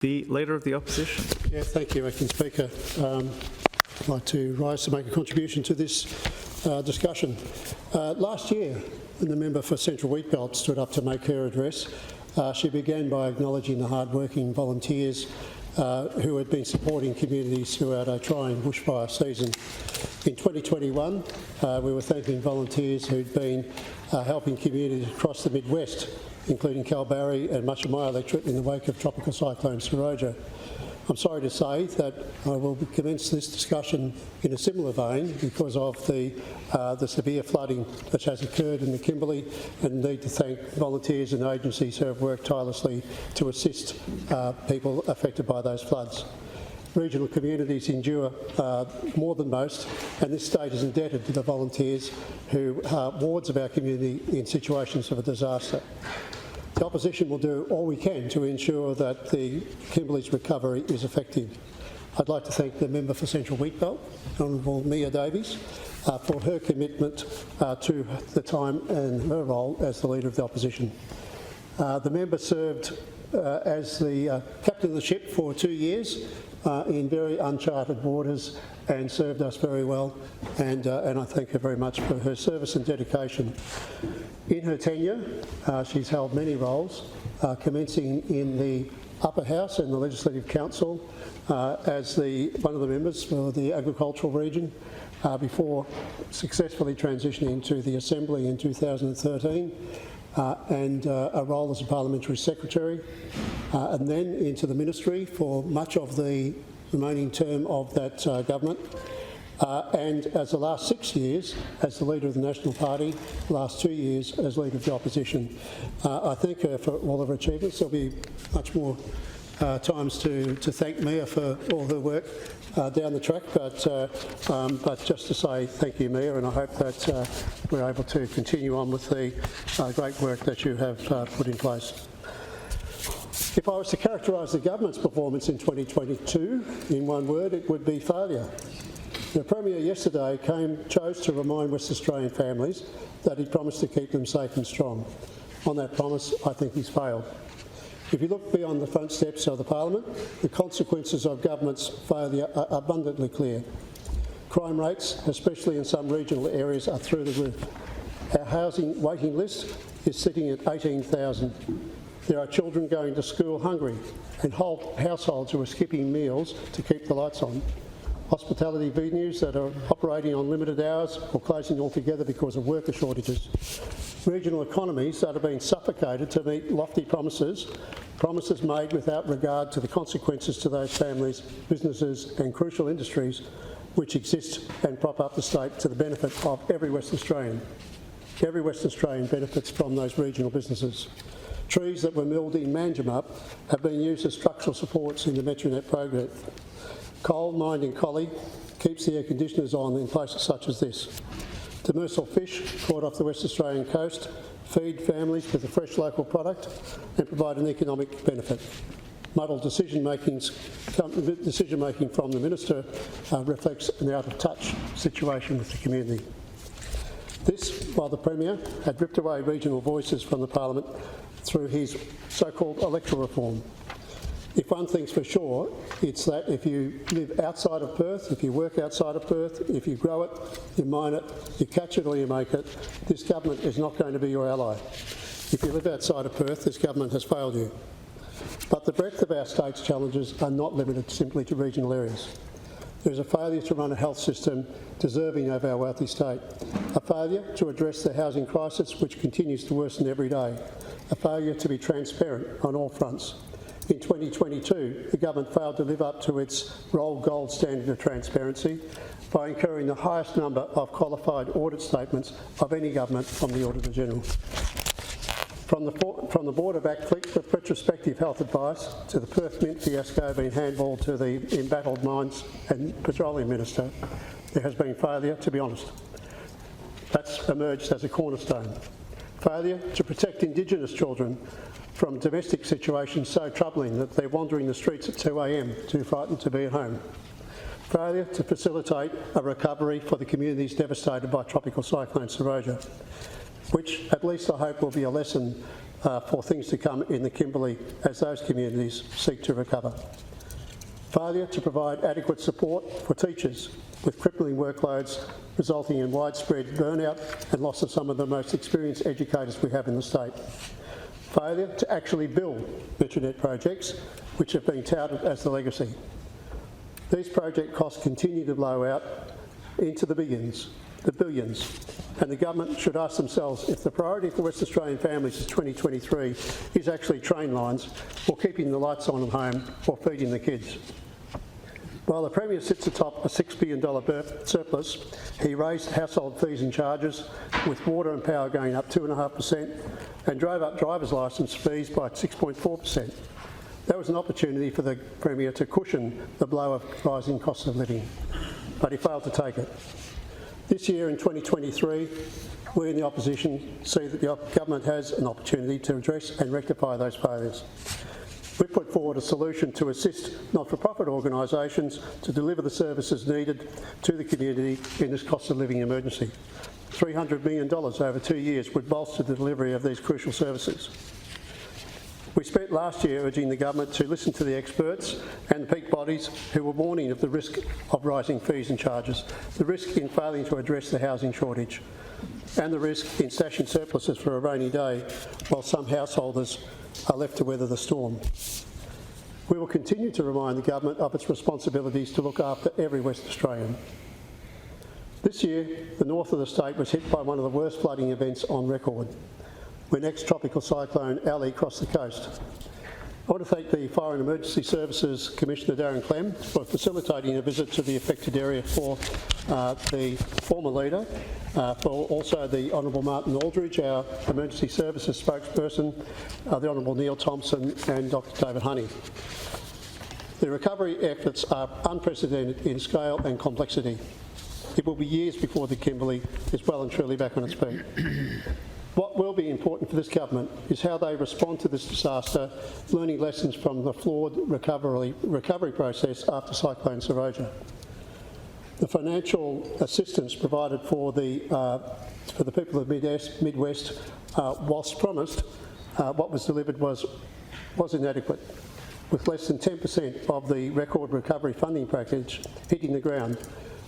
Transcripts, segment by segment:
The Leader of the Opposition. Yeah, thank you, Acting Speaker. I'd like to rise to make a contribution to this discussion. Last year, when the member for Central Wheatbelt stood up to make her address, she began by acknowledging the hard-working volunteers who had been supporting communities throughout a trying bushfire season. In 2021, we were thanking volunteers who'd been helping communities across the Midwest, including Kalbarri and much of my electorate in the wake of Tropical Cyclone Saroja. I'm sorry to say that I will commence this discussion in a similar vein because of the severe flooding which has occurred in the Kimberley, and need to thank volunteers and agencies who have worked tirelessly to assist people affected by those floods. Regional communities endure more than most, and this state is indebted to the volunteers who are wards of our community in situations of a disaster. The opposition will do all we can to ensure that the Kimberley's recovery is effective. I'd like to thank the member for Central Wheatbelt, Honourable Mia Davies, for her commitment to the time and her role as the Leader of the Opposition. The member served as the captain of the ship for 2 years in very uncharted waters and served us very well, and I thank her very much for her service and dedication. In her tenure, she's held many roles, commencing in the Upper House and the Legislative Council as one of the members for the agricultural region, before successfully transitioning to the Assembly in 2013, and a role as a parliamentary secretary, and then into the ministry for much of the remaining term of that government. And as the last 6 years as the Leader of the National Party, the last 2 years as Leader of the Opposition. I thank her for all of her achievements. There'll be much more times to thank Mia for all her work down the track, but just to say thank you, Mia, and I hope that we're able to continue on with the great work that you have put in place. If I was to characterise the government's performance in 2022 in one word, it would be failure. The Premier yesterday chose to remind West Australian families that he promised to keep them safe and strong. On that promise, I think he's failed. If you look beyond the front steps of the Parliament, the consequences of government's failure are abundantly clear. Crime rates, especially in some regional areas, are through the roof. Our housing waiting list is sitting at 18,000. There are children going to school hungry and whole households who are skipping meals to keep the lights on. Hospitality venues that are operating on limited hours or closing altogether because of worker shortages. Regional economies that are being suffocated to meet lofty promises made without regard to the consequences to those families, businesses and crucial industries which exist and prop up the state to the benefit of every West Australian. Every West Australian benefits from those regional businesses. Trees that were milled in Manjimup have been used as structural supports in the Metronet project. Coal mined in Collie keeps the air conditioners on in places such as this. Demersal fish caught off the West Australian coast feed families with a fresh local product and provide an economic benefit. Muddled decision-making from the Minister reflects an out-of-touch situation with the community. This, while the Premier had ripped away regional voices from the Parliament through his so-called electoral reform. If one thing's for sure, it's that if you live outside of Perth, if you work outside of Perth, if you grow it, you mine it, you catch it or you make it, this government is not going to be your ally. If you live outside of Perth, this government has failed you. But the breadth of our state's challenges are not limited simply to regional areas. There is a failure to run a health system deserving of our wealthy state, a failure to address the housing crisis which continues to worsen every day, a failure to be transparent on all fronts. In 2022, the government failed to live up to its gold standard of transparency by incurring the highest number of qualified audit statements of any government from the Auditor General. From the Board of retrospective health advice to the Perth Mint fiasco being handballed to the embattled Mines and Petroleum Minister, there has been failure, to be honest. That's emerged as a cornerstone. Failure to protect Indigenous children from domestic situations so troubling that they're wandering the streets at 2 a.m, too frightened to be at home. Failure to facilitate a recovery for the communities devastated by Tropical Cyclone Saroja, which at least I hope will be a lesson for things to come in the Kimberley as those communities seek to recover. Failure to provide adequate support for teachers with crippling workloads resulting in widespread burnout and loss of some of the most experienced educators we have in the state. Failure to actually build Metronet projects, which have been touted as the legacy. These project costs continue to blow out into the billions, and the government should ask themselves if the priority for West Australian families in 2023 is actually train lines, or keeping the lights on at home, or feeding the kids. While the Premier sits atop a $6 billion surplus, he raised household fees and charges, with water and power going up 2.5%, and drove up driver's licence fees by 6.4%. That was an opportunity for the Premier to cushion the blow of rising costs of living, but he failed to take it. This year in 2023, we in the opposition see that the government has an opportunity to address and rectify those failures. We put forward a solution to assist not-for-profit organisations to deliver the services needed to the community in this cost of living emergency. $300 million over 2 years would bolster the delivery of these crucial services. We spent last year urging the government to listen to the experts and the peak bodies who were warning of the risk of rising fees and charges, the risk in failing to address the housing shortage, and the risk in stashing surpluses for a rainy day while some householders are left to weather the storm. We will continue to remind the government of its responsibilities to look after every West Australian. This year, the north of the state was hit by one of the worst flooding events on record, when ex-tropical cyclone Ali crossed the coast. I want to thank the Fire and Emergency Services Commissioner Darren Clem for facilitating a visit to the affected area for the former leader, for also the Honourable Martin Aldridge, our Emergency Services spokesperson, the Honourable Neil Thompson and Dr David Honey. The recovery efforts are unprecedented in scale and complexity. It will be years before the Kimberley is well and truly back on its feet. What will be important for this government is how they respond to this disaster, learning lessons from the flawed recovery process after Cyclone Seroja. The financial assistance provided for the people of the Midwest, whilst promised, what was delivered was inadequate, with less than 10% of the record recovery funding package hitting the ground,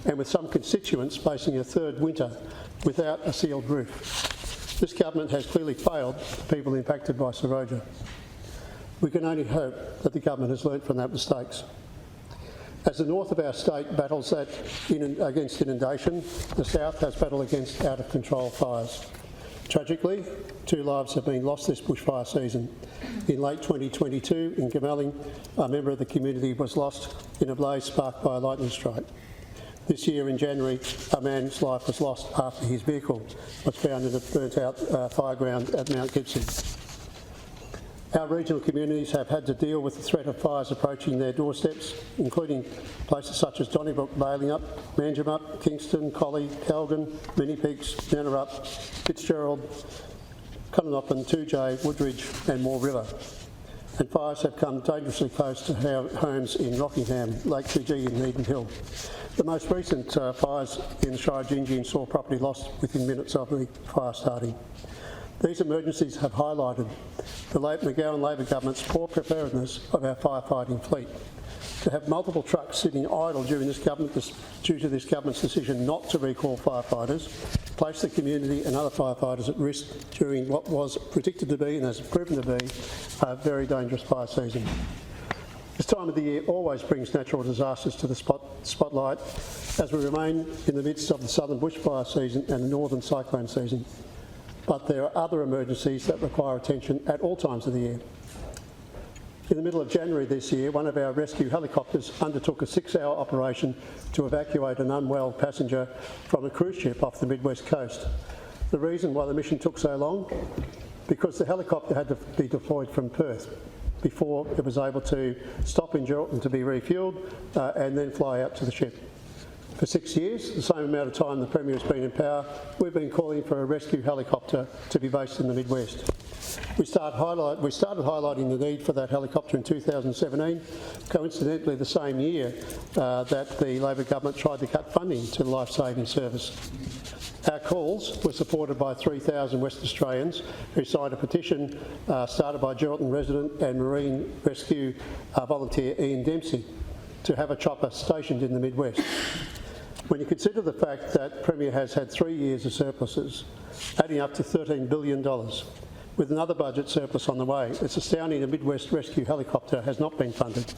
and with some constituents facing a third winter without a sealed roof. This government has clearly failed the people impacted by Seroja. We can only hope that the government has learnt from that mistakes. As the north of our state battles against inundation, the south has battled against out-of-control fires. Tragically, 2 lives have been lost this bushfire season. In late 2022, in Goomalling, a member of the community was lost in a blaze sparked by a lightning strike. This year in January, a man's life was lost after his vehicle was found in a burnt-out fireground at Mount Gibson. Our regional communities have had to deal with the threat of fires approaching their doorsteps, including places such as Donnybrook, Balingup, Manjimup, Kingston, Collie, Calgan, Mini Peaks, Nannerup, Fitzgerald, Conanopan, 2J, Woodridge and Moore River. And fires have come dangerously close to homes in Rockingham, Lake Fiji and Eden Hill. The most recent fires in Shire-Gingin saw property lost within minutes of the fire starting. These emergencies have highlighted the McGowan Labor government's poor preparedness of our firefighting fleet. To have multiple trucks sitting idle due to this government's decision not to recall firefighters placed the community and other firefighters at risk during what was predicted to be, and has proven to be, a very dangerous fire season. This time of the year always brings natural disasters to the spotlight as we remain in the midst of the southern bushfire season and the northern cyclone season. But there are other emergencies that require attention at all times of the year. In the middle of January this year, one of our rescue helicopters undertook a 6-hour operation to evacuate an unwell passenger from a cruise ship off the Midwest coast. The reason why the mission took so long? Because the helicopter had to be deployed from Perth before it was able to stop in Geraldton to be refuelled and then fly out to the ship. For 6 years, the same amount of time the Premier has been in power, we've been calling for a rescue helicopter to be based in the Midwest. We started highlighting the need for that helicopter in 2017, coincidentally the same year that the Labor government tried to cut funding to the Life Saving Service. Our calls were supported by 3,000 West Australians who signed a petition started by Geraldton resident and marine rescue volunteer Ian Dempsey to have a chopper stationed in the Midwest. When you consider the fact that Premier has had 3 years of surpluses, adding up to $13 billion, with another budget surplus on the way, it's astounding a Midwest rescue helicopter has not been funded.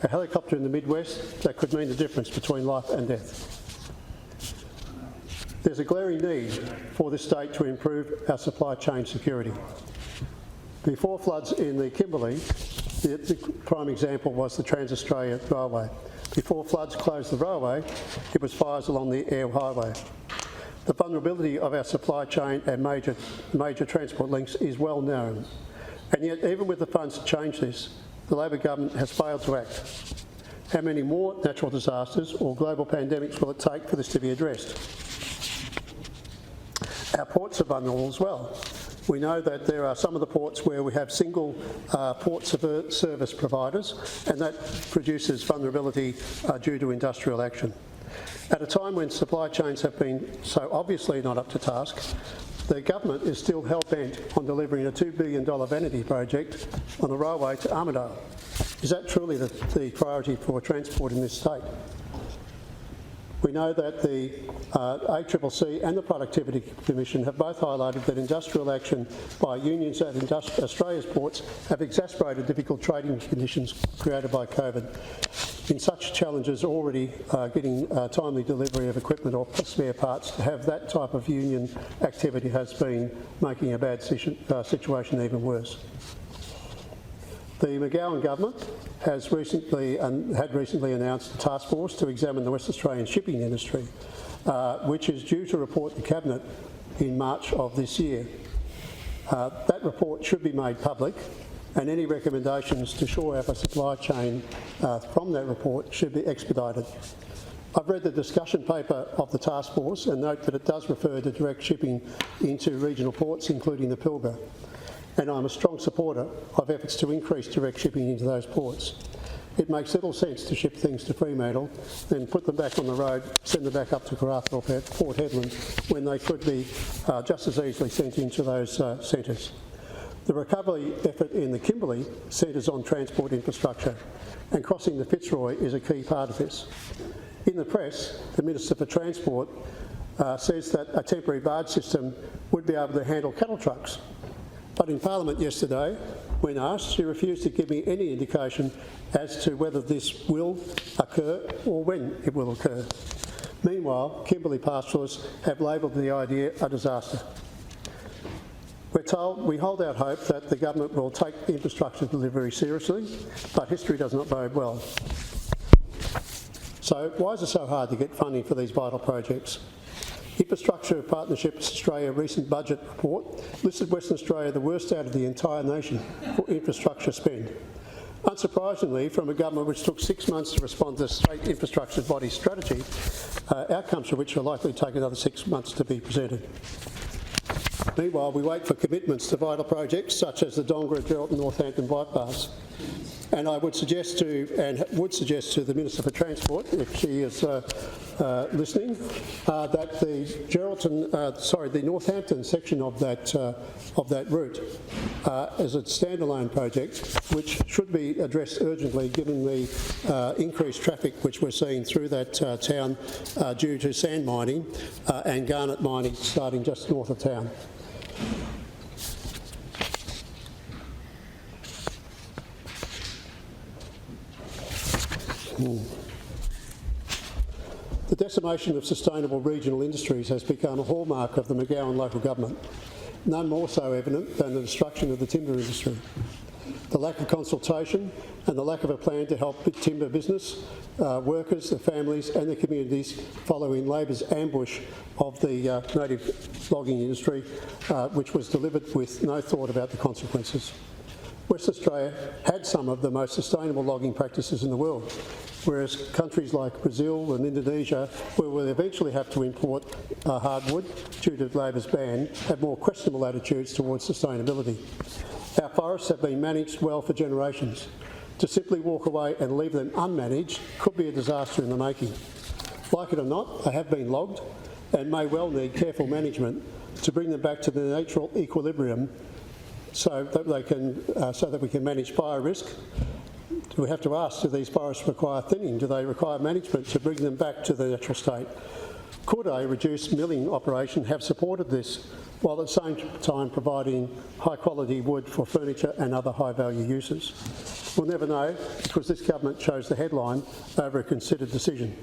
A helicopter in the Midwest that could mean the difference between life and death. There's a glaring need for this state to improve our supply chain security. Before floods in the Kimberley, the prime example was the Trans-Australia Railway. Before floods closed the railway, it was fires along the air highway. The vulnerability of our supply chain and major transport links is well known. And yet, even with the funds to change this, the Labor government has failed to act. How many more natural disasters or global pandemics will it take for this to be addressed? Our ports are vulnerable as well. We know that there are some of the ports where we have single port service providers, and that produces vulnerability due to industrial action. At a time when supply chains have been so obviously not up to task, the government is still hell-bent on delivering a $2 billion vanity project on the railway to Armidale. Is that truly the priority for transport in this state? We know that the ACCC and the Productivity Commission have both highlighted that industrial action by unions at Australia's ports have exacerbated difficult trading conditions created by COVID. In such challenges, already getting timely delivery of equipment or spare parts, to have that type of union activity has been making a bad situation even worse. The McGowan government has recently announced a task force to examine the West Australian shipping industry, which is due to report to Cabinet in March of this year. That report should be made public, and any recommendations to shore up a supply chain from that report should be expedited. I've read the discussion paper of the task force and note that it does refer to direct shipping into regional ports, including the Pilbara. And I'm a strong supporter of efforts to increase direct shipping into those ports. It makes little sense to ship things to Fremantle, then put them back on the road, send them back up to Karratha or Port Hedland, when they could be just as easily sent into those centres. The recovery effort in the Kimberley centres on transport infrastructure, and crossing the Fitzroy is a key part of this. In the press, the Minister for Transport says that a temporary barge system would be able to handle cattle trucks. But in Parliament yesterday, when asked, she refused to give me any indication as to whether this will occur or when it will occur. Meanwhile, Kimberley pastoralists have labelled the idea a disaster. We're told we hold out hope that the government will take infrastructure delivery seriously, but history does not bode well. So why is it so hard to get funding for these vital projects? Infrastructure Partnerships Australia recent budget report listed Western Australia the worst out of the entire nation for infrastructure spend. Unsurprisingly, from a government which took 6 months to respond to the state infrastructure body strategy, outcomes for which are likely to take another 6 months to be presented. Meanwhile, we wait for commitments to vital projects such as the Dongara-Geraldton Northampton bypass. And I would suggest to the Minister for Transport, if she is listening, that the Northampton section of that route is a standalone project, which should be addressed urgently, given the increased traffic which we're seeing through that town due to sand mining and garnet mining starting just north of town. The decimation of sustainable regional industries has become a hallmark of the McGowan local government, none more so evident than the destruction of the timber industry. The lack of consultation and the lack of a plan to help timber business, workers, their families and their communities following Labor's ambush of the native logging industry, which was delivered with no thought about the consequences. Western Australia had some of the most sustainable logging practices in the world, whereas countries like Brazil and Indonesia, where we'll eventually have to import hardwood due to Labor's ban, have more questionable attitudes towards sustainability. Our forests have been managed well for generations. To simply walk away and leave them unmanaged could be a disaster in the making. Like it or not, they have been logged, and may well need careful management to bring them back to the natural equilibrium so that we can manage fire risk. We have to ask, do these forests require thinning? Do they require management to bring them back to the natural state? Could a reduced milling operation have supported this, while at the same time providing high quality wood for furniture and other high value uses? We'll never know, because this government chose the headline over a considered decision.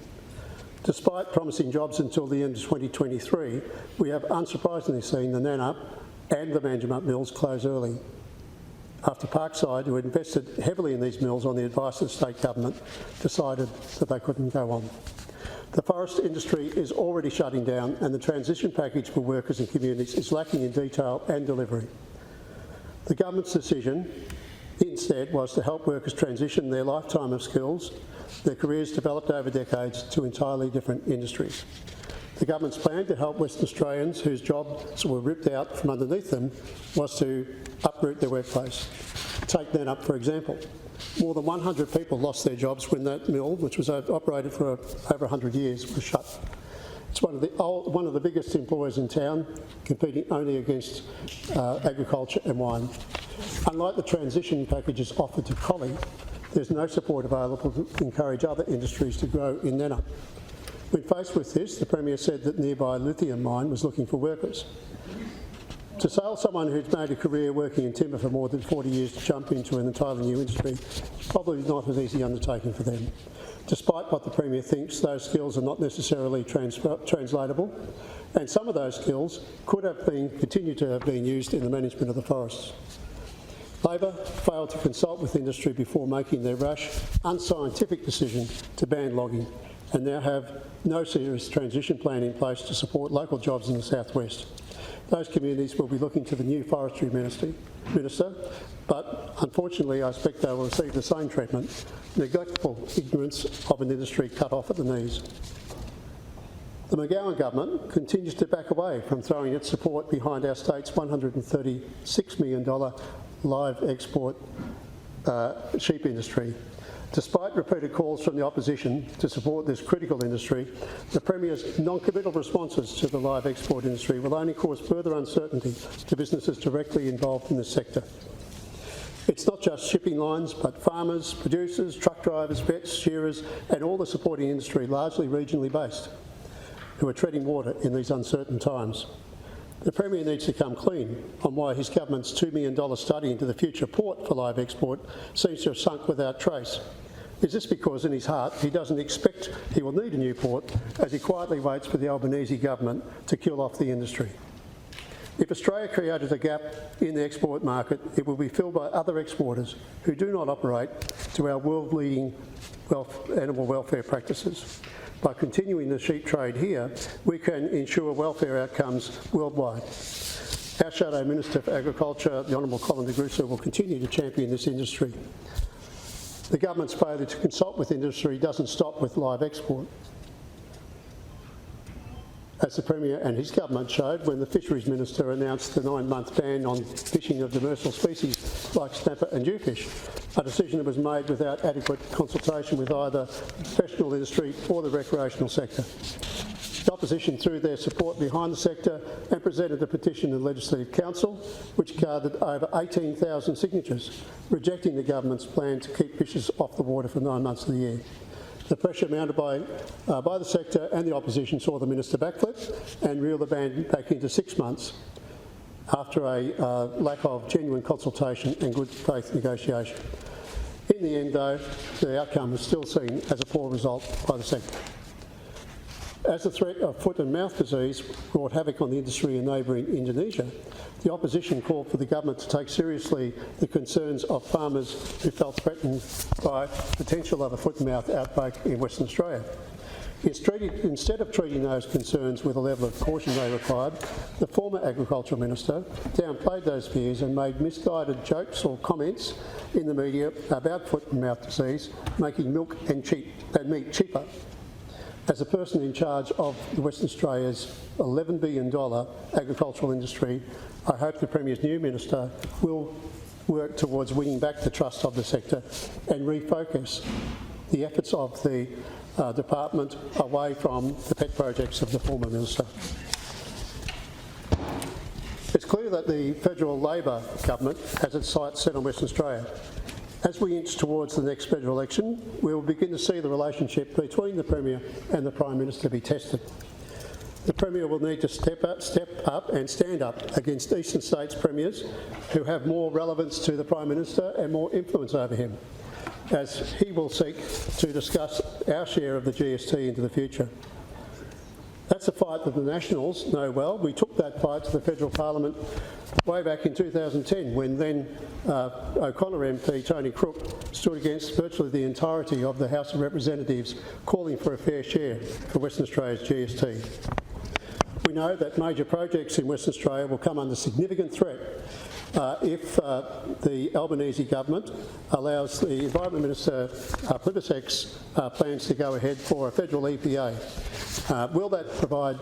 Despite promising jobs until the end of 2023, we have unsurprisingly seen the Nannup and the Manjimup mills close early, after Parkside, who had invested heavily in these mills on the advice of the state government, decided that they couldn't go on. The forest industry is already shutting down, and the transition package for workers and communities is lacking in detail and delivery. The government's decision instead was to help workers transition their lifetime of skills, their careers developed over decades, to entirely different industries. The government's plan to help Western Australians whose jobs were ripped out from underneath them was to uproot their workplace. Take Nannup, for example. More than 100 people lost their jobs when that mill, which was operated for over 100 years, was shut. It's one of the biggest employers in town, competing only against agriculture and wine. Unlike the transition packages offered to Collie, there's no support available to encourage other industries to grow in Nannup. When faced with this, the Premier said that nearby lithium mine was looking for workers. To sell someone who's made a career working in timber for more than 40 years to jump into an entirely new industry is probably not an easy undertaking for them. Despite what the Premier thinks, those skills are not necessarily translatable, and some of those skills could have continued to have been used in the management of the forests. Labor failed to consult with industry before making their rash, unscientific decision to ban logging, and now have no serious transition plan in place to support local jobs in the southwest. Those communities will be looking to the new Forestry Minister, but unfortunately I expect they will receive the same treatment, neglectful ignorance of an industry cut off at the knees. The McGowan government continues to back away from throwing its support behind our state's $136 million live export sheep industry. Despite repeated calls from the opposition to support this critical industry, the Premier's non-committal responses to the live export industry will only cause further uncertainty to businesses directly involved in this sector. It's not just shipping lines, but farmers, producers, truck drivers, vets, shearers, and all the supporting industry, largely regionally based, who are treading water in these uncertain times. The Premier needs to come clean on why his government's $2 million study into the future port for live export seems to have sunk without trace. Is this because in his heart he doesn't expect he will need a new port as he quietly waits for the Albanese government to kill off the industry? If Australia created a gap in the export market, it will be filled by other exporters who do not operate to our world-leading animal welfare practices. By continuing the sheep trade here, we can ensure welfare outcomes worldwide. Our Shadow Minister for Agriculture, the Honourable Colin de Grussa, will continue to champion this industry. The government's failure to consult with industry doesn't stop with live export. As the Premier and his government showed when the Fisheries Minister announced the 9-month ban on fishing of demersal species like snapper and jewfish, a decision that was made without adequate consultation with either the professional industry or the recreational sector. The opposition threw their support behind the sector and presented a petition to the Legislative Council, which gathered over 18,000 signatures, rejecting the government's plan to keep fishers off the water for 9 months of the year. The pressure mounted by the sector and the opposition saw the minister backflip and reel the ban back into 6 months after a lack of genuine consultation and good faith negotiation. In the end, though, the outcome is still seen as a poor result by the sector. As the threat of foot and mouth disease wrought havoc on the industry in neighbouring Indonesia, the opposition called for the government to take seriously the concerns of farmers who felt threatened by potential of a foot and mouth outbreak in Western Australia. Instead of treating those concerns with a level of caution they required, the former Agricultural Minister downplayed those fears and made misguided jokes or comments in the media about foot and mouth disease, making milk and meat cheaper. As a person in charge of Western Australia's $11 billion agricultural industry, I hope the Premier's new minister will work towards winning back the trust of the sector and refocus the efforts of the department away from the pet projects of the former minister. It's clear that the federal Labor government has its sights set on Western Australia. As we inch towards the next federal election, we will begin to see the relationship between the Premier and the Prime Minister be tested. The Premier will need to step up and stand up against eastern states' premiers who have more relevance to the Prime Minister and more influence over him, as he will seek to discuss our share of the GST into the future. That's a fight that the Nationals know well. We took that fight to the federal parliament way back in 2010 when then O'Connor MP Tony Crook stood against virtually the entirety of the House of Representatives calling for a fair share for Western Australia's GST. We know that major projects in Western Australia will come under significant threat if the Albanese government allows the Environment Minister Plibersek's plans to go ahead for a federal EPA. Will that provide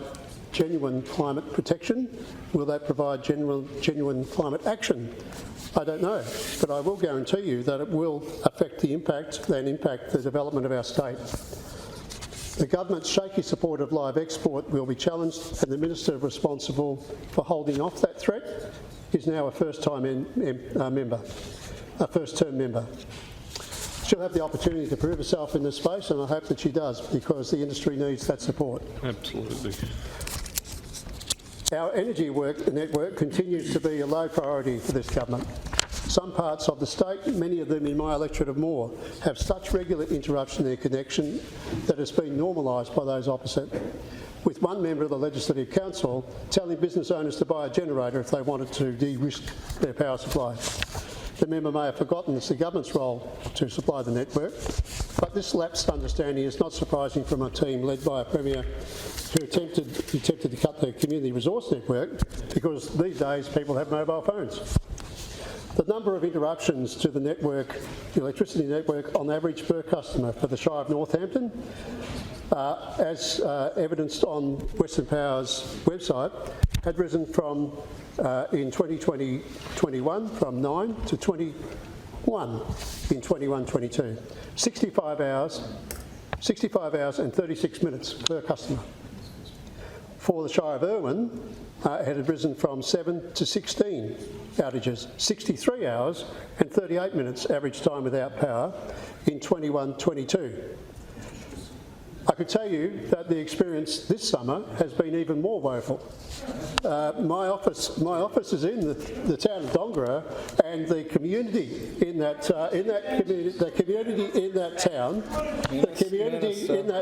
genuine climate protection? Will that provide genuine climate action? I don't know, but I will guarantee you that it will affect the impact the development of our state. The government's shaky support of live export will be challenged, and the minister responsible for holding off that threat is now a first-term member. She'll have the opportunity to prove herself in this space, and I hope that she does, because the industry needs that support. Absolutely. Our energy network continues to be a low priority for this government. Some parts of the state, many of them in my electorate of Moore, have such regular interruption in their connection that it's been normalised by those opposite, with one member of the Legislative Council telling business owners to buy a generator if they wanted to de-risk their power supply. The member may have forgotten it's the government's role to supply the network, but this lapsed understanding is not surprising from a team led by a Premier who attempted to cut the community resource network, because these days people have mobile phones. The number of interruptions to the network, the electricity network, on average per customer for the Shire of Northampton, as evidenced on Western Power's website, had risen from in 2020-21 from 9 to 21 in 21-22. 65 hours and 36 minutes per customer. For the Shire of Irwin, it had risen from 7 to 16 outages, 63 hours and 38 minutes average time without power in 21-22. I could tell you that the experience this summer has been even more woeful. My office is in the town of Dongara, and the community in that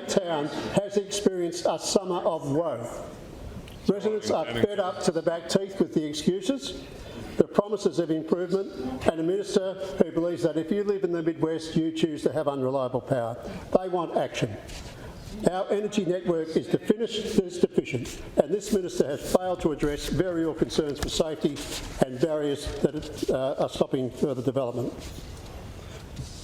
town has experienced a summer of woe. Residents are fed up to the back teeth with the excuses, the promises of improvement, and a minister who believes that if you live in the Midwest, you choose to have unreliable power. They want action. Our energy network is deficient, and this minister has failed to address very real concerns for safety and barriers that are stopping further development.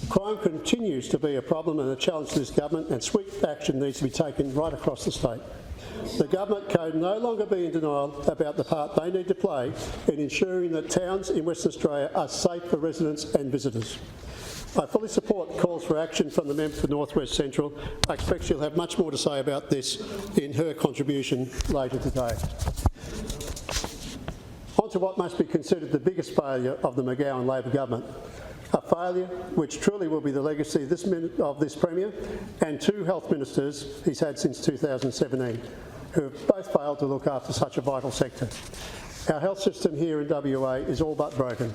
Crime continues to be a problem and a challenge to this government, and swift action needs to be taken right across the state. The government can no longer be in denial about the part they need to play in ensuring that towns in Western Australia are safe for residents and visitors. I fully support calls for action from the member for North West Central. I expect she'll have much more to say about this in her contribution later today. On to what must be considered the biggest failure of the McGowan Labor government. A failure which truly will be the legacy of this Premier and two health ministers he's had since 2017, who have both failed to look after such a vital sector. Our health system here in WA is all but broken.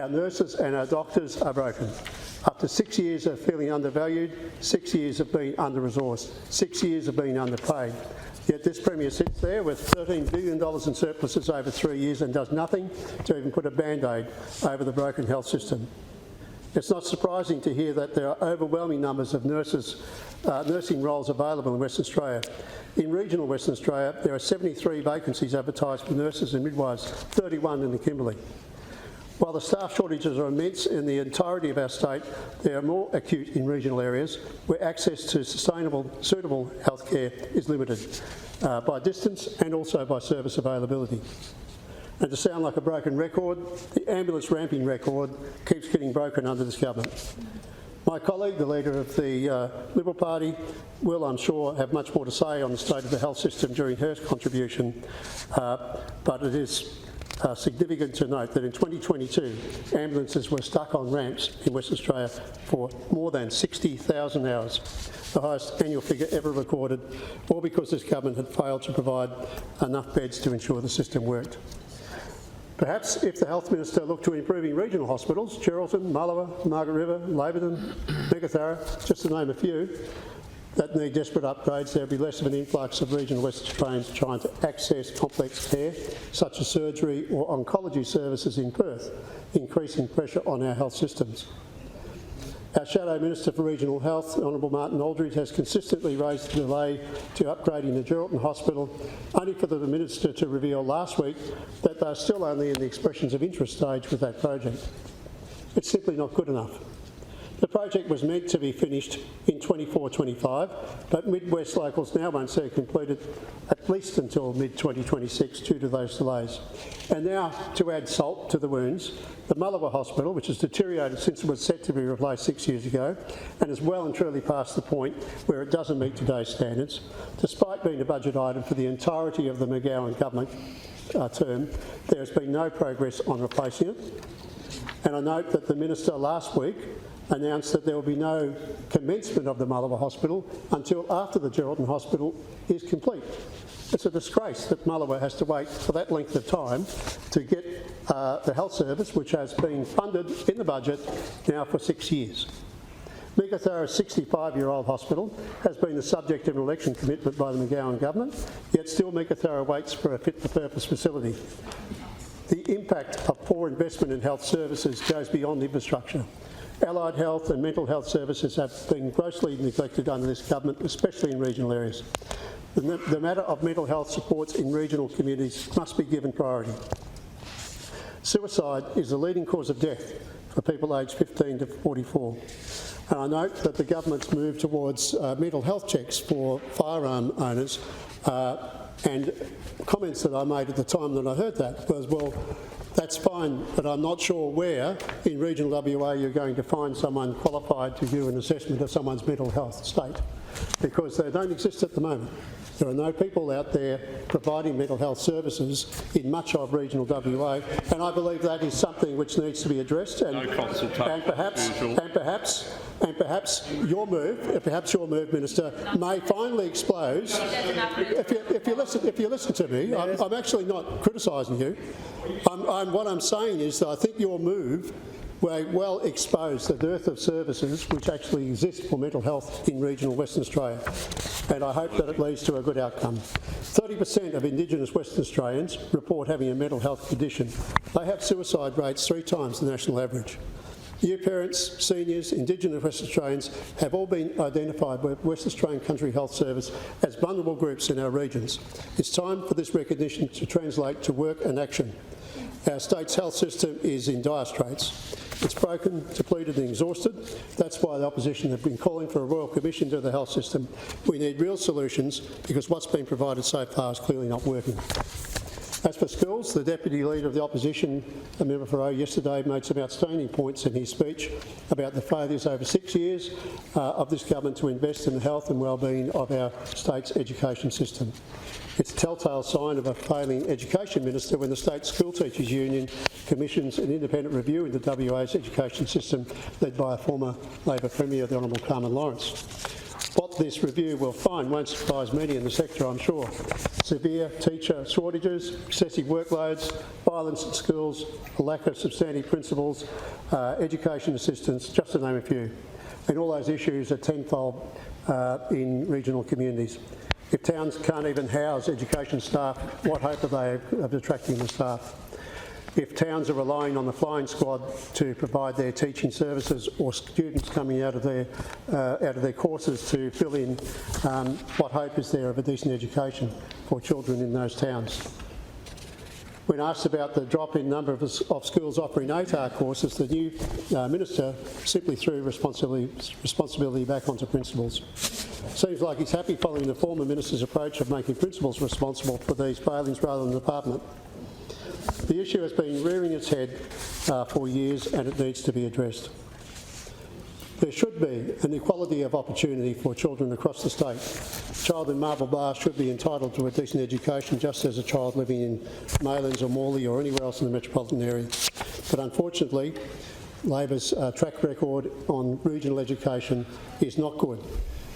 Our nurses and our doctors are broken. After 6 years of feeling undervalued, 6 years of being under-resourced, 6 years of being underpaid. Yet this Premier sits there with $13 billion in surpluses over 3 years and does nothing to even put a band-aid over the broken health system. It's not surprising to hear that there are overwhelming numbers of nursing roles available in Western Australia. In regional Western Australia, there are 73 vacancies advertised for nurses and midwives, 31 in the Kimberley. While the staff shortages are immense in the entirety of our state, they are more acute in regional areas where access to suitable healthcare is limited by distance and also by service availability. And to sound like a broken record, the ambulance ramping record keeps getting broken under this government. My colleague, the leader of the Liberal Party, will, I'm sure, have much more to say on the state of the health system during her contribution, but it is significant to note that in 2022, ambulances were stuck on ramps in Western Australia for more than 60,000 hours, the highest annual figure ever recorded, all because this government had failed to provide enough beds to ensure the system worked. Perhaps if the Health Minister looked to improving regional hospitals, Geraldton, Mullewa, Margaret River, Laverton, Meekatharra, just to name a few, that need desperate upgrades, there will be less of an influx of regional Western Australians trying to access complex care, such as surgery or oncology services in Perth, increasing pressure on our health systems. Our Shadow Minister for Regional Health, Honourable Martin Aldridge, has consistently raised the delay to upgrading the Geraldton Hospital, only for the Minister to reveal last week that they're still only in the expressions of interest stage with that project. It's simply not good enough. The project was meant to be finished in 24-25, but Mid West locals now won't see it completed at least until mid-2026 due to those delays. And now, to add salt to the wounds, the Mullewa Hospital, which has deteriorated since it was set to be replaced 6 years ago, and is well and truly past the point where it doesn't meet today's standards, despite being a budget item for the entirety of the McGowan government term, there has been no progress on replacing it. And I note that the Minister last week announced that there will be no commencement of the Mullewa Hospital until after the Geraldton Hospital is complete. It's a disgrace that Mullewa has to wait for that length of time to get the health service, which has been funded in the budget now for 6 years. Meekatharra's 65-year-old hospital has been the subject of an election commitment by the McGowan government, yet still Meekatharra waits for a fit-for-purpose facility. The impact of poor investment in health services goes beyond infrastructure. Allied health and mental health services have been grossly neglected under this government, especially in regional areas. The matter of mental health supports in regional communities must be given priority. Suicide is the leading cause of death for people aged 15 to 44. And I note that the government's move towards mental health checks for firearm owners and comments that I made at the time that I heard that was, well, that's fine, but I'm not sure where in regional WA you're going to find someone qualified to do an assessment of someone's mental health state, because they don't exist at the moment. There are no people out there providing mental health services in much of regional WA, and I believe that is something which needs to be addressed. And, perhaps your move, Minister, may finally expose. If you listen to me, I'm actually not criticising you. What I'm saying is that I think your move will well expose the dearth of services which actually exist for mental health in regional Western Australia, and I hope that it leads to a good outcome. 30% of Indigenous Western Australians report having a mental health condition. They have suicide rates 3 times the national average. New parents, seniors, Indigenous Western Australians have all been identified by Western Australian Country Health Service as vulnerable groups in our regions. It's time for this recognition to translate to work and action. Our state's health system is in dire straits. It's broken, depleted and exhausted. That's why the opposition have been calling for a Royal Commission to the health system. We need real solutions because what's been provided so far is clearly not working. As for schools, the Deputy Leader of the Opposition, a member for O, yesterday made some outstanding points in his speech about the failures over 6 years of this government to invest in the health and wellbeing of our state's education system. It's a telltale sign of a failing Education Minister when the State School Teachers Union commissions an independent review into WA's education system led by a former Labor Premier, the Honourable Carmen Lawrence. What this review will find won't surprise many in the sector, I'm sure. Severe teacher shortages, excessive workloads, violence in schools, a lack of substantive principals, education assistance, just to name a few. And all those issues are tenfold in regional communities. If towns can't even house education staff, what hope are they of attracting the staff? If towns are relying on the flying squad to provide their teaching services, or students coming out of their courses to fill in, what hope is there of a decent education for children in those towns? When asked about the drop in number of schools offering ATAR courses, the new Minister simply threw responsibility back onto principals. Seems like he's happy following the former Minister's approach of making principals responsible for these failings rather than the department. The issue has been rearing its head for years and it needs to be addressed. There should be an equality of opportunity for children across the state. A child in Marble Bar should be entitled to a decent education just as a child living in Maylands or Morley or anywhere else in the metropolitan area. But unfortunately, Labor's track record on regional education is not good.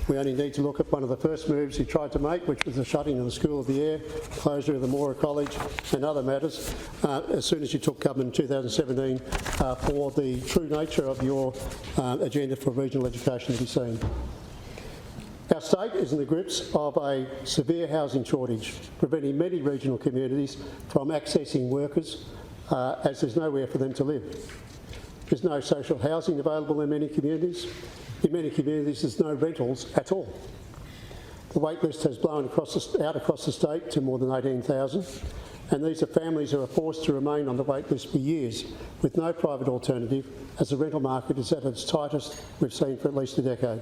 We only need to look at one of the first moves he tried to make, which was the shutting of the School of the Air, closure of the Mora College and other matters, as soon as you took government in 2017, for the true nature of your agenda for regional education to be seen. Our state is in the grips of a severe housing shortage, preventing many regional communities from accessing workers as there's nowhere for them to live. There's no social housing available in many communities. In many communities, there's no rentals at all. The wait list has blown out across the state to more than 18,000, and these are families who are forced to remain on the wait list for years with no private alternative, as the rental market is at its tightest we've seen for at least a decade.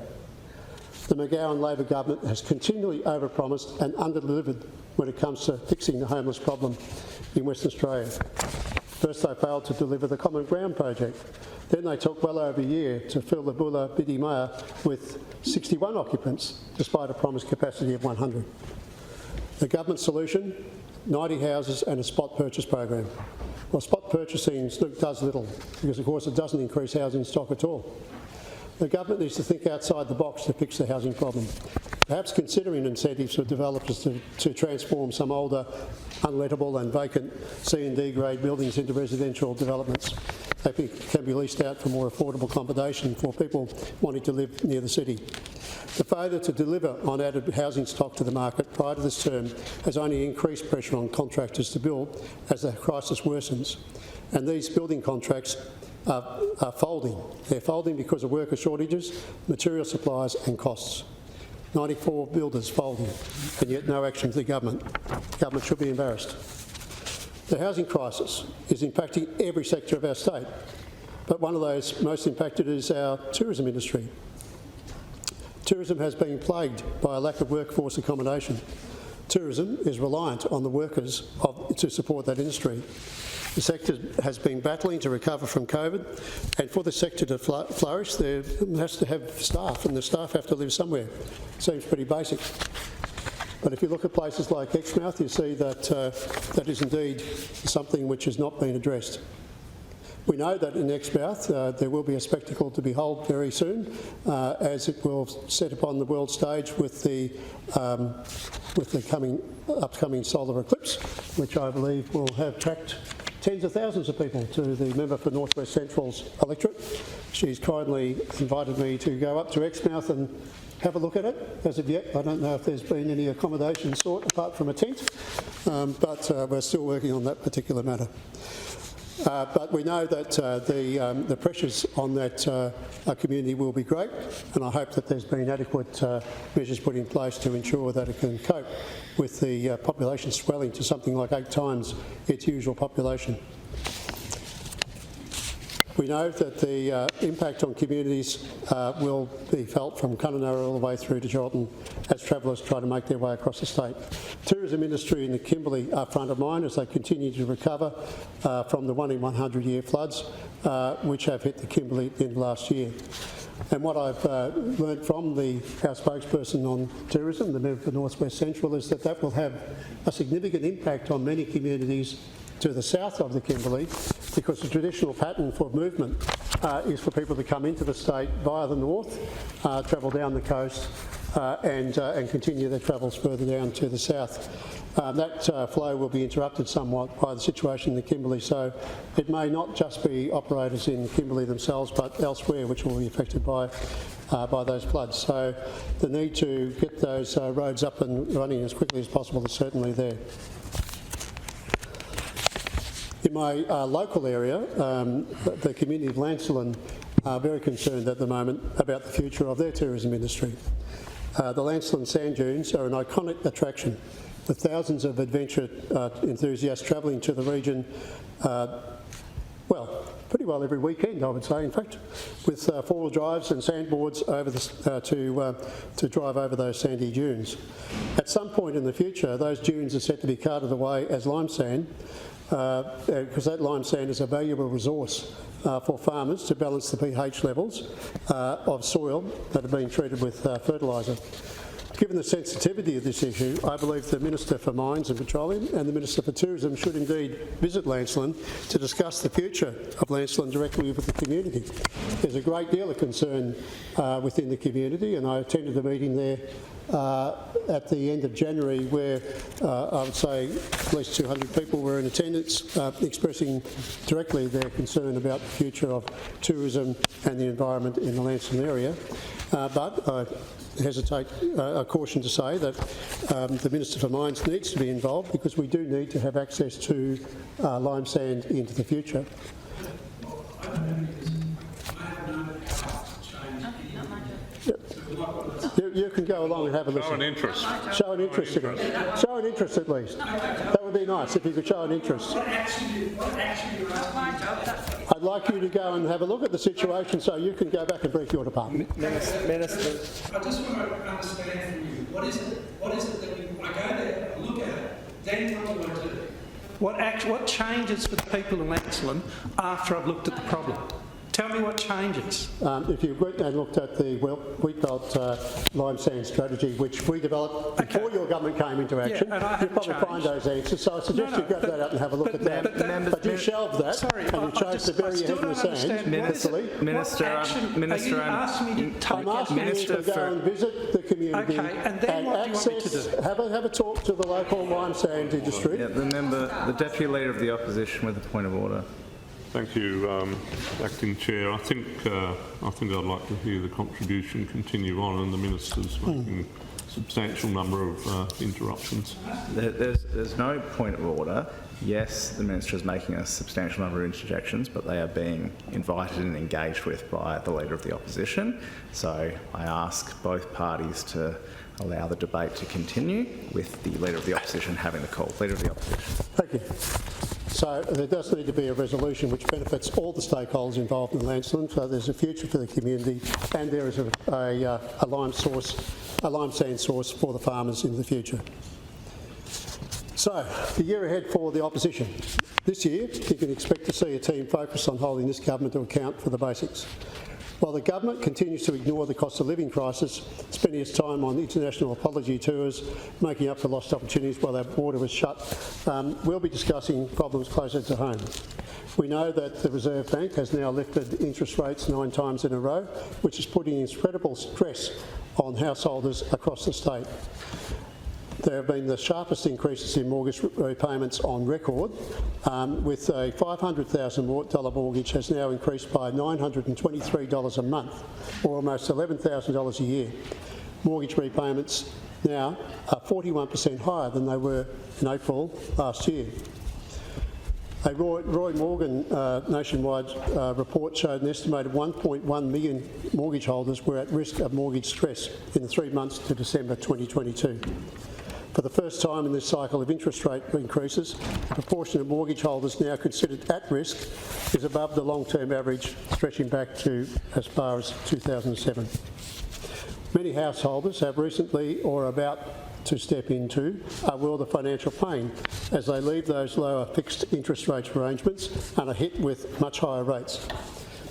The McGowan Labor government has continually overpromised and underdelivered when it comes to fixing the homeless problem in Western Australia. First, they failed to deliver the Common Ground project. Then they took well over a year to fill the Bulla Biddy Maya with 61 occupants, despite a promised capacity of 100. The government solution, 90 houses and a spot purchase program. Well, spot purchasing does little, because of course it doesn't increase housing stock at all. The government needs to think outside the box to fix the housing problem. Perhaps considering incentives for developers to transform some older, unlettable and vacant C and D grade buildings into residential developments. They can be leased out for more affordable accommodation for people wanting to live near the city. The failure to deliver on added housing stock to the market prior to this term has only increased pressure on contractors to build as the crisis worsens. And these building contracts are folding. They're folding because of worker shortages, material supplies and costs. 94 builders folding, and yet no action from the government. The government should be embarrassed. The housing crisis is impacting every sector of our state, but one of those most impacted is our tourism industry. Tourism has been plagued by a lack of workforce accommodation. Tourism is reliant on the workers to support that industry. The sector has been battling to recover from COVID, and for the sector to flourish, there has to have staff, and the staff have to live somewhere. Seems pretty basic. But if you look at places like Exmouth, you see that that is indeed something which has not been addressed. We know that in Exmouth there will be a spectacle to behold very soon, as it will set upon the world stage with the upcoming solar eclipse, which I believe will have attract tens of thousands of people to the member for North West Central's electorate. She's kindly invited me to go up to Exmouth and have a look at it. As of yet, I don't know if there's been any accommodation sought apart from a tent, but we're still working on that particular matter. But we know that the pressures on that community will be great, and I hope that there's been adequate measures put in place to ensure that it can cope with the population swelling to something like 8 times its usual population. We know that the impact on communities will be felt from Kununurra all the way through to Geraldton as travellers try to make their way across the state. Tourism industry in the Kimberley are front of mind as they continue to recover from the 1 in 100 year floods which have hit the Kimberley at the end of last year. And what I've learned from our spokesperson on tourism, the member for North West Central, is that that will have a significant impact on many communities to the south of the Kimberley, because the traditional pattern for movement is for people to come into the state via the north, travel down the coast and continue their travels further down to the south. That flow will be interrupted somewhat by the situation in the Kimberley, so it may not just be operators in Kimberley themselves but elsewhere which will be affected by those floods. So the need to get those roads up and running as quickly as possible is certainly there. In my local area, the community of Lancelin are very concerned at the moment about the future of their tourism industry. The Lancelin sand dunes are an iconic attraction, with thousands of adventure enthusiasts travelling to the region, well, pretty well every weekend, I would say, in fact, with four-wheel drives and sandboards over to drive over those sandy dunes. At some point in the future, those dunes are set to be carted away as lime sand, because that lime sand is a valuable resource for farmers to balance the pH levels of soil that are being treated with fertiliser. Given the sensitivity of this issue, I believe the Minister for Mines and Petroleum and the Minister for Tourism should indeed visit Lancelin to discuss the future of Lancelin directly with the community. There's a great deal of concern within the community, and I attended a meeting there at the end of January where I would say at least 200 people were in attendance expressing directly their concern about the future of tourism and the environment in the Lancelin area. But I hesitate, I caution to say that the Minister for Mines needs to be involved because we do need to have access to lime sand into the future. You can go along and have a listen. Show an interest. Show an interest in it. Show an interest at least. That would be nice if you could show an interest. I'd like you to go and have a look at the situation so you can go back and brief your department. Minister. I just want to understand from you, what is it that I go there, I look at it, then what do I do? What changes for the people in Lancelin after I've looked at the problem? Tell me what changes. If you went and looked at the Wheatbelt lime sand strategy, which we developed before your government came into action, you'll probably find those answers. So I suggest you grab that up and have a look at that. But you shelved that and you chose to bury your head in the sand. Minister, I'm asking you to go and visit the community and then what do you want me to do? Have a talk to the local lime sand industry. Yeah, the Deputy Leader of the Opposition with a point of order. Thank you, Acting Chair. I think I'd like to hear the contribution continue on, and the Minister's making a substantial number of interruptions. There's no point of order. Yes, the Minister is making a substantial number of interjections, but they are being invited and engaged with by the Leader of the Opposition. So I ask both parties to allow the debate to continue with the Leader of the Opposition having the call. Leader of the Opposition. Thank you. So there does need to be a resolution which benefits all the stakeholders involved in Lancelin. So there's a future for the community, and there is a lime sand source for the farmers in the future. So the year ahead for the opposition. This year, you can expect to see a team focused on holding this government to account for the basics. While the government continues to ignore the cost of living crisis, spending its time on international apology tours, making up for lost opportunities while our border was shut, we'll be discussing problems closer to home. We know that the Reserve Bank has now lifted interest rates 9 times in a row, which is putting incredible stress on householders across the state. There have been the sharpest increases in mortgage repayments on record, with a $500,000 mortgage has now increased by $923 a month, or almost $11,000 a year. Mortgage repayments now are 41% higher than they were in April last year. A Roy Morgan nationwide report showed an estimated 1.1 million mortgage holders were at risk of mortgage stress in the 3 months to December 2022. For the first time in this cycle of interest rate increases, the proportion of mortgage holders now considered at risk is above the long-term average, stretching back to as far as 2007. Many householders have recently or are about to step into a world of financial pain as they leave those lower fixed interest rate arrangements and are hit with much higher rates.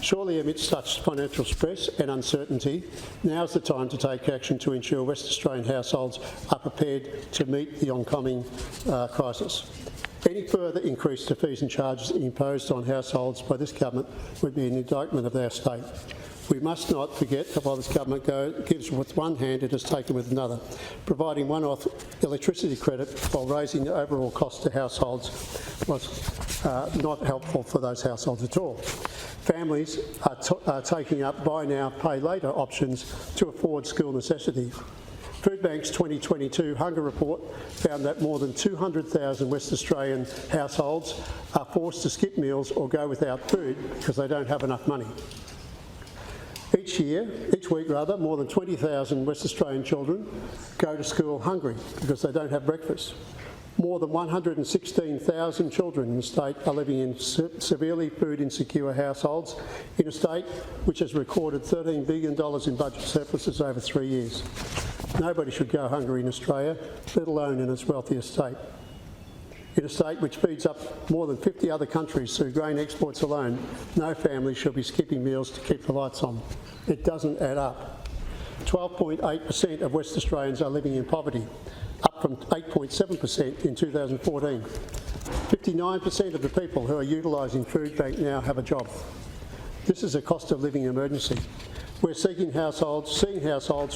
Surely amidst such financial stress and uncertainty, now's the time to take action to ensure West Australian households are prepared to meet the oncoming crisis. Any further increase to fees and charges imposed on households by this government would be an indictment of our state. We must not forget that while this government gives with one hand, it has taken with another. Providing one-off electricity credit while raising the overall cost to households was not helpful for those households at all. Families are taking up buy now, pay later options to afford school necessities. Foodbank's 2022 Hunger Report found that more than 200,000 West Australian households are forced to skip meals or go without food because they don't have enough money. Each week, more than 20,000 West Australian children go to school hungry because they don't have breakfast. More than 116,000 children in the state are living in severely food insecure households in a state which has recorded $13 billion in budget surpluses over 3 years. Nobody should go hungry in Australia, let alone in its wealthiest state. In a state which feeds up more than 50 other countries through grain exports alone, no family should be skipping meals to keep the lights on. It doesn't add up. 12.8% of West Australians are living in poverty, up from 8.7% in 2014. 59% of the people who are utilising Food Bank now have a job. This is a cost of living emergency. We're seeing households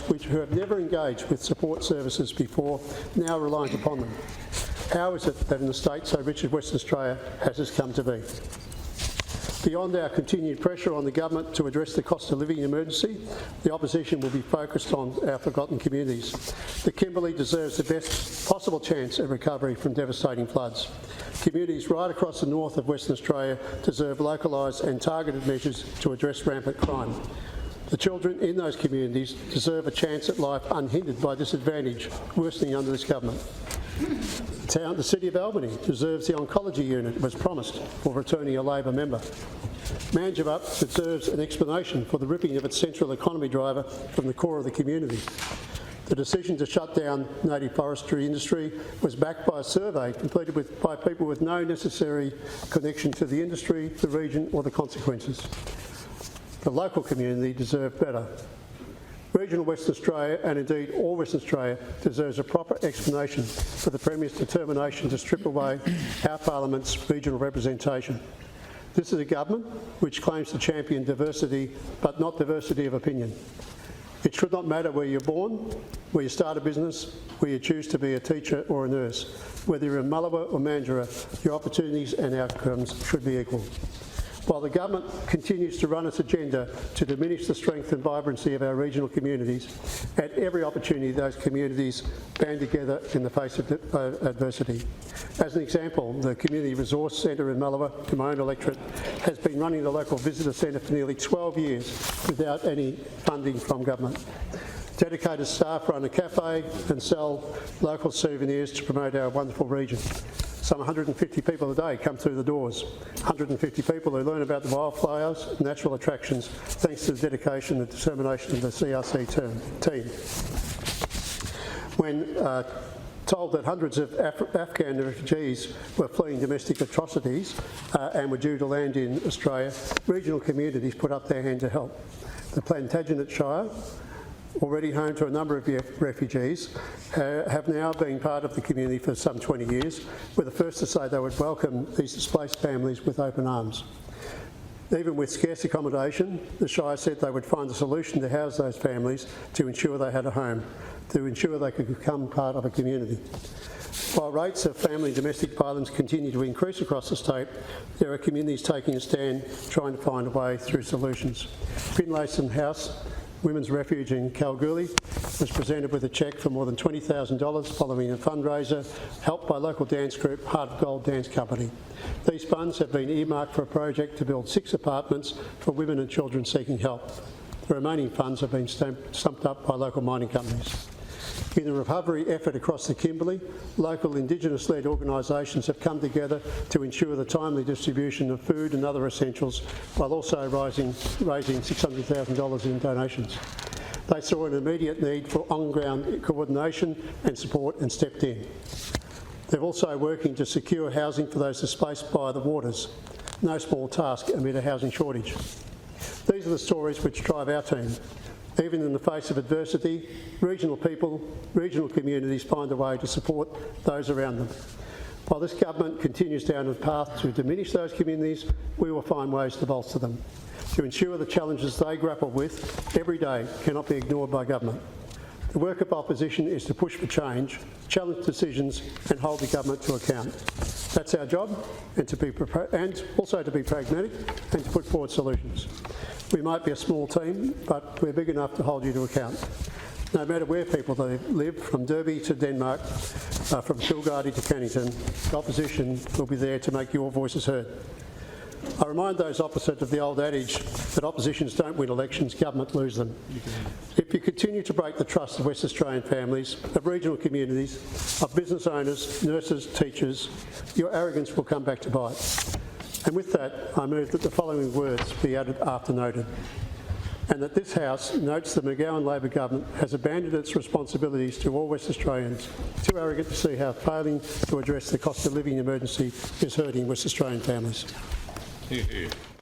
which have never engaged with support services before, now reliant upon them. How is it that in a state so rich as Western Australia has this come to be? Beyond our continued pressure on the government to address the cost of living emergency, the opposition will be focused on our forgotten communities. The Kimberley deserves the best possible chance at recovery from devastating floods. Communities right across the north of Western Australia deserve localised and targeted measures to address rampant crime. The children in those communities deserve a chance at life unhindered by disadvantage worsening under this government. The City of Albany deserves the oncology unit was promised for returning a Labor member. Manjimup deserves an explanation for the ripping of its central economy driver from the core of the community. The decision to shut down native forestry industry was backed by a survey completed by people with no necessary connection to the industry, the region or the consequences. The local community deserve better. Regional Western Australia, and indeed all Western Australia, deserves a proper explanation for the Premier's determination to strip away our Parliament's regional representation. This is a government which claims to champion diversity, but not diversity of opinion. It should not matter where you're born, where you start a business, where you choose to be a teacher or a nurse. Whether you're in Mullawa or Mandurah, your opportunities and outcomes should be equal. While the government continues to run its agenda to diminish the strength and vibrancy of our regional communities, at every opportunity those communities band together in the face of adversity. As an example, the Community Resource Centre in Mullawa, in my own electorate, has been running the local visitor centre for nearly 12 years without any funding from government. Dedicated staff run a cafe and sell local souvenirs to promote our wonderful region. Some 150 people a day come through the doors. 150 people who learn about the wildflowers and natural attractions thanks to the dedication and determination of the CRC team. When told that hundreds of Afghan refugees were fleeing domestic atrocities and were due to land in Australia, regional communities put up their hand to help. The Plantagenet Shire, already home to a number of refugees, have now been part of the community for some 20 years, were the first to say they would welcome these displaced families with open arms. Even with scarce accommodation, the Shire said they would find a solution to house those families to ensure they had a home, to ensure they could become part of a community. While rates of family and domestic violence continue to increase across the state, there are communities taking a stand, trying to find a way through solutions. Finlayson House Women's Refuge in Kalgoorlie was presented with a cheque for more than $20,000 following a fundraiser helped by local dance group Heart of Gold Dance Company. These funds have been earmarked for a project to build 6 apartments for women and children seeking help. The remaining funds have been stumped up by local mining companies. In the recovery effort across the Kimberley, local Indigenous-led organisations have come together to ensure the timely distribution of food and other essentials, while also raising $600,000 in donations. They saw an immediate need for on-ground coordination and support and stepped in. They're also working to secure housing for those displaced by the waters. No small task amid a housing shortage. These are the stories which drive our team. Even in the face of adversity, regional people, regional communities find a way to support those around them. While this government continues down a path to diminish those communities, we will find ways to bolster them, to ensure the challenges they grapple with every day cannot be ignored by government. The work of opposition is to push for change, challenge decisions and hold the government to account. That's our job, and also to be pragmatic and to put forward solutions. We might be a small team, but we're big enough to hold you to account. No matter where people live, from Derby to Denmark, from Kilgardy to Cannington, the opposition will be there to make your voices heard. I remind those opposite of the old adage that oppositions don't win elections, government lose them. If you continue to break the trust of West Australian families, of regional communities, of business owners, nurses, teachers, your arrogance will come back to bite. And with that, I move that the following words be added after noted. And that this House notes the McGowan Labor government has abandoned its responsibilities to all West Australians, too arrogant to see how failing to address the cost of living emergency is hurting West Australian families. Hear, hear.